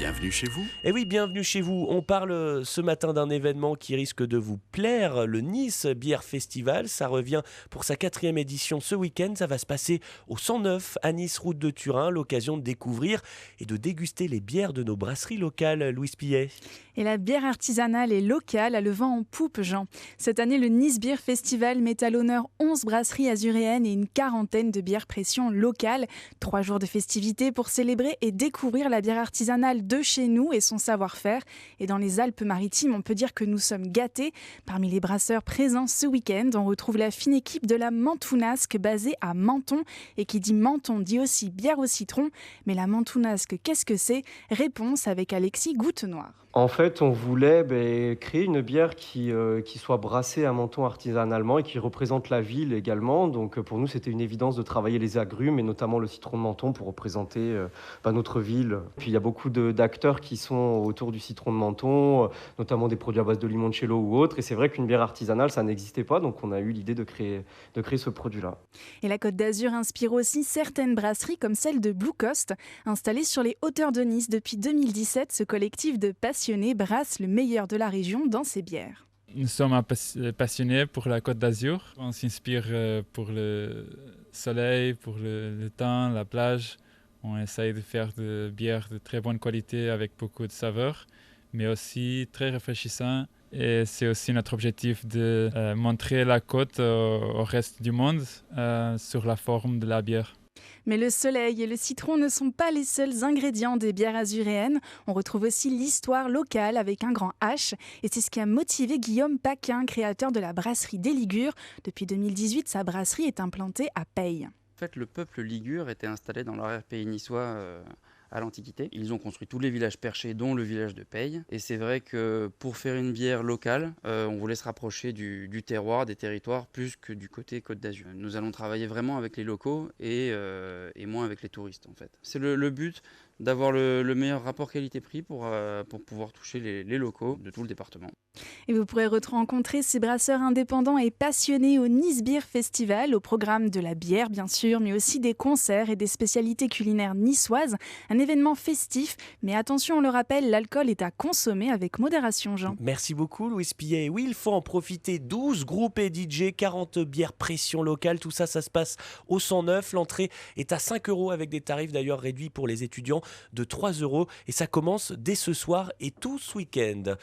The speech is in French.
Bienvenue chez vous. Et oui, bienvenue chez vous. On parle ce matin d'un événement qui risque de vous plaire, le Nice Bière Festival. Ça revient pour sa 4e édition ce week-end. Ça va se passer au 109 à Nice, route de Turin. L'occasion de découvrir et de déguster les bières de nos brasseries locales. Louise Pillet. Et la bière artisanale et locale a le vent en poupe, Jean. Cette année, le Nice Beer Festival met à l'honneur 11 brasseries azuréennes et une quarantaine de bières pression locales. 3 jours de festivités pour célébrer et découvrir la bière artisanale de chez nous et son savoir-faire. Et dans les Alpes-Maritimes, on peut dire que nous sommes gâtés. Parmi les brasseurs présents ce week-end, on retrouve la fine équipe de la Mentounasque basée à Menton. Et qui dit Menton dit aussi bière au citron. Mais la Mentounasque, qu'est-ce que c'est ? Réponse avec Alexis Goutenoir. En fait, on voulait créer une bière qui soit brassée à Menton artisanalement et qui représente la ville également. Donc pour nous, c'était une évidence de travailler les agrumes et notamment le citron de Menton pour représenter notre ville. Puis il y a beaucoup d'acteurs qui sont autour du citron de Menton, notamment des produits à base de limoncello ou autres. Et c'est vrai qu'une bière artisanale, ça n'existait pas. Donc on a eu l'idée de créer ce produit-là. Et la Côte d'Azur inspire aussi certaines brasseries comme celle de Blue Coast. Installée sur les hauteurs de Nice depuis 2017, ce collectif de passionnés brasse le meilleur de la région dans ses bières. Nous sommes passionnés pour la Côte d'Azur. On s'inspire pour le soleil, pour le temps, la plage. On essaye de faire des bières de très bonne qualité avec beaucoup de saveurs, mais aussi très rafraîchissant. Et c'est aussi notre objectif de montrer la côte au reste du monde sur la forme de la bière. Mais le soleil et le citron ne sont pas les seuls ingrédients des bières azuréennes. On retrouve aussi l'histoire locale avec un grand H. Et c'est ce qui a motivé Guillaume Paquin, créateur de la brasserie des Ligures. Depuis 2018, sa brasserie est implantée à Peille. En fait, le peuple ligure était installé dans l'arrière-pays niçois à l'Antiquité. Ils ont construit tous les villages perchés, dont le village de Peille. Et c'est vrai que pour faire une bière locale, on voulait se rapprocher du terroir, des territoires, plus que du côté Côte d'Azur. Nous allons travailler vraiment avec les locaux et moins avec les touristes, en fait. C'est le but d'avoir le meilleur rapport qualité-prix pour pouvoir toucher les locaux de tout le département. Et vous pourrez rencontrer ces brasseurs indépendants et passionnés au Nice Beer Festival, au programme de la bière bien sûr, mais aussi des concerts et des spécialités culinaires niçoises. Un événement festif, mais attention, on le rappelle, l'alcool est à consommer avec modération, Jean. Merci beaucoup Louise Pillet. Oui, il faut en profiter. 12 groupes et DJ, 40 bières pression locale. Tout ça, ça se passe au 109. L'entrée est à 5 € avec des tarifs d'ailleurs réduits pour les étudiants de 3 €. Et ça commence dès ce soir et tout ce week-end.